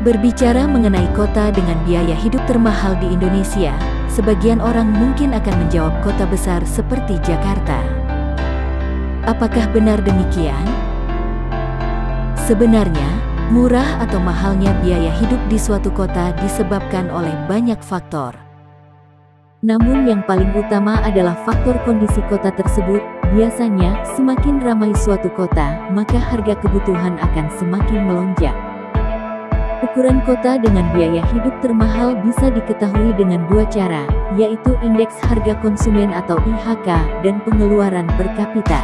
Berbicara mengenai kota dengan biaya hidup termahal di Indonesia, sebagian orang mungkin akan menjawab kota besar seperti Jakarta. Apakah benar demikian? Sebenarnya, murah atau mahalnya biaya hidup di suatu kota disebabkan oleh banyak faktor. Namun yang paling utama adalah faktor kondisi kota tersebut. Biasanya, semakin ramai suatu kota, maka harga kebutuhan akan semakin melonjak. Ukuran kota dengan biaya hidup termahal bisa diketahui dengan dua cara, yaitu Indeks Harga Konsumen atau IHK, dan pengeluaran per kapita.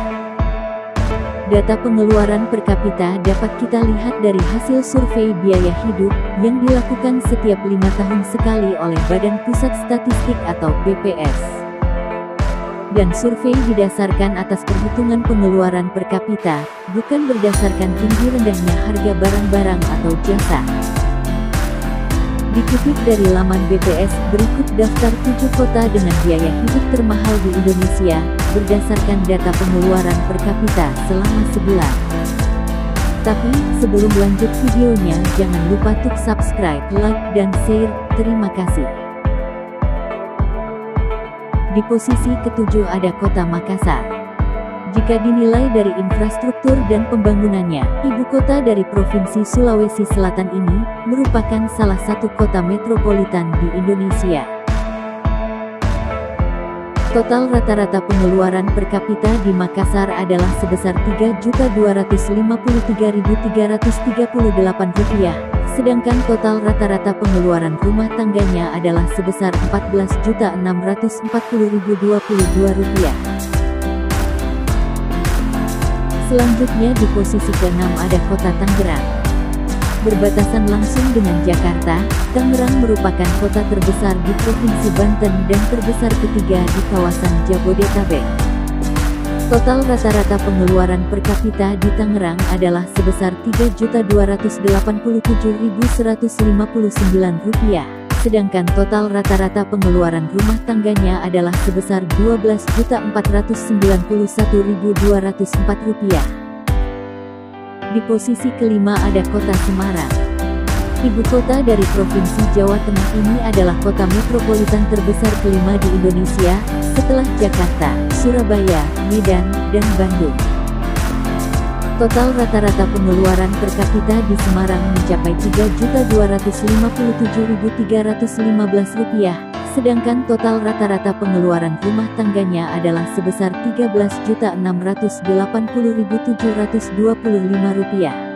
Data pengeluaran per kapita dapat kita lihat dari hasil survei biaya hidup, yang dilakukan setiap 5 tahun sekali oleh Badan Pusat Statistik atau BPS. Dan survei didasarkan atas perhitungan pengeluaran per kapita, bukan berdasarkan tinggi rendahnya harga barang-barang atau jasa. Dikutip dari laman BPS, berikut daftar 7 kota dengan biaya hidup termahal di Indonesia, berdasarkan data pengeluaran per kapita selama sebulan. Tapi, sebelum lanjut videonya, jangan lupa untuk subscribe, like, dan share. Terima kasih. Di posisi ke-7 ada Kota Makassar. Jika dinilai dari infrastruktur dan pembangunannya, ibu kota dari Provinsi Sulawesi Selatan ini merupakan salah satu kota metropolitan di Indonesia. Total rata-rata pengeluaran per kapita di Makassar adalah sebesar Rp3.253.338, sedangkan total rata-rata pengeluaran rumah tangganya adalah sebesar Rp14.640.022. Selanjutnya di posisi ke-6 ada Kota Tangerang. Berbatasan langsung dengan Jakarta, Tangerang merupakan kota terbesar di Provinsi Banten dan terbesar ketiga di kawasan Jabodetabek. Total rata-rata pengeluaran per kapita di Tangerang adalah sebesar Rp3.287.159, sedangkan total rata-rata pengeluaran rumah tangganya adalah sebesar Rp12.491.204. Di posisi kelima ada Kota Semarang. Ibu kota dari Provinsi Jawa Tengah ini adalah kota metropolitan terbesar kelima di Indonesia, setelah Jakarta, Surabaya, Medan, dan Bandung. Total rata-rata pengeluaran per kapita di Semarang mencapai Rp3.257.315, sedangkan total rata-rata pengeluaran rumah tangganya adalah sebesar Rp13.680.725.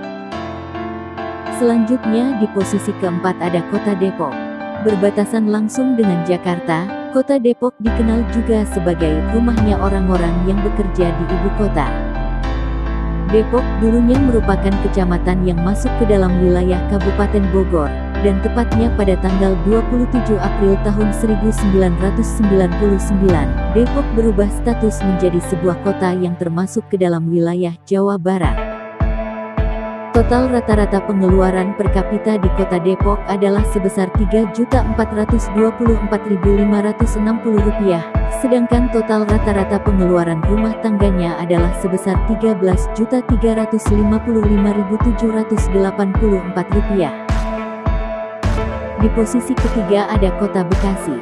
Selanjutnya di posisi keempat ada Kota Depok. Berbatasan langsung dengan Jakarta, Kota Depok dikenal juga sebagai rumahnya orang-orang yang bekerja di ibu kota. Depok dulunya merupakan kecamatan yang masuk ke dalam wilayah Kabupaten Bogor, dan tepatnya pada tanggal 27 April tahun 1999, Depok berubah status menjadi sebuah kota yang termasuk ke dalam wilayah Jawa Barat. Total rata-rata pengeluaran per kapita di Kota Depok adalah sebesar Rp3.424.560, sedangkan total rata-rata pengeluaran rumah tangganya adalah sebesar Rp13.355.784. Di posisi ketiga ada Kota Bekasi.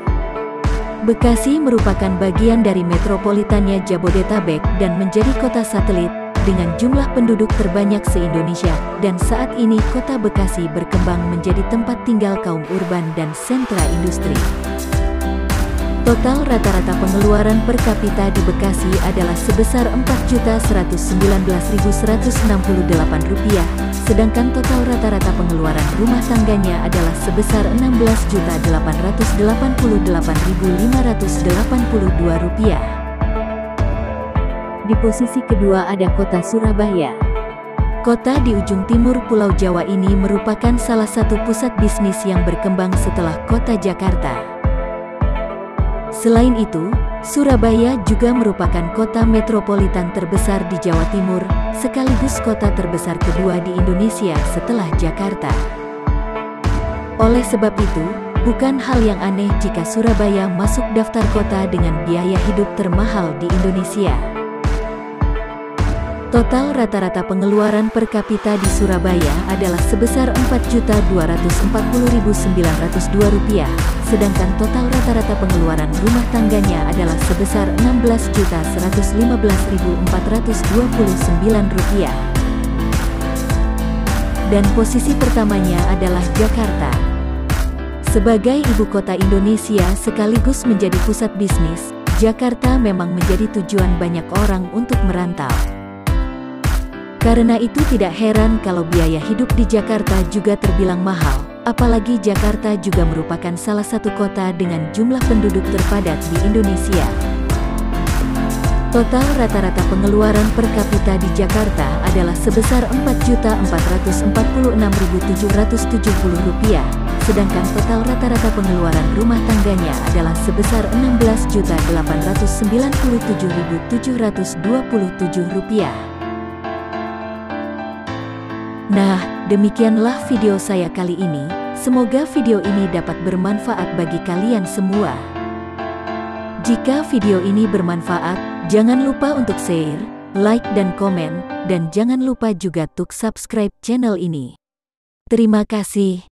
Bekasi merupakan bagian dari metropolitannya Jabodetabek dan menjadi kota satelit dengan jumlah penduduk terbanyak se-Indonesia, dan saat ini Kota Bekasi berkembang menjadi tempat tinggal kaum urban dan sentra industri. Total rata-rata pengeluaran per kapita di Bekasi adalah sebesar Rp4.119.168, sedangkan total rata-rata pengeluaran rumah tangganya adalah sebesar Rp16.888.582. Di posisi kedua ada Kota Surabaya. Kota di ujung timur Pulau Jawa ini merupakan salah satu pusat bisnis yang berkembang setelah Kota Jakarta. Selain itu, Surabaya juga merupakan kota metropolitan terbesar di Jawa Timur, sekaligus kota terbesar kedua di Indonesia setelah Jakarta. Oleh sebab itu, bukan hal yang aneh jika Surabaya masuk daftar kota dengan biaya hidup termahal di Indonesia. Total rata-rata pengeluaran per kapita di Surabaya adalah sebesar Rp4.240.902, sedangkan total rata-rata pengeluaran rumah tangganya adalah sebesar Rp16.115.429. Dan posisi pertamanya adalah Jakarta. Sebagai ibu kota Indonesia sekaligus menjadi pusat bisnis, Jakarta memang menjadi tujuan banyak orang untuk merantau. Karena itu tidak heran kalau biaya hidup di Jakarta juga terbilang mahal, apalagi Jakarta juga merupakan salah satu kota dengan jumlah penduduk terpadat di Indonesia. Total rata-rata pengeluaran per kapita di Jakarta adalah sebesar Rp4.446.770, sedangkan total rata-rata pengeluaran rumah tangganya adalah sebesar Rp16.897.727. Nah, demikianlah video saya kali ini. Semoga video ini dapat bermanfaat bagi kalian semua. Jika video ini bermanfaat, jangan lupa untuk share, like dan komen, dan jangan lupa juga untuk subscribe channel ini. Terima kasih.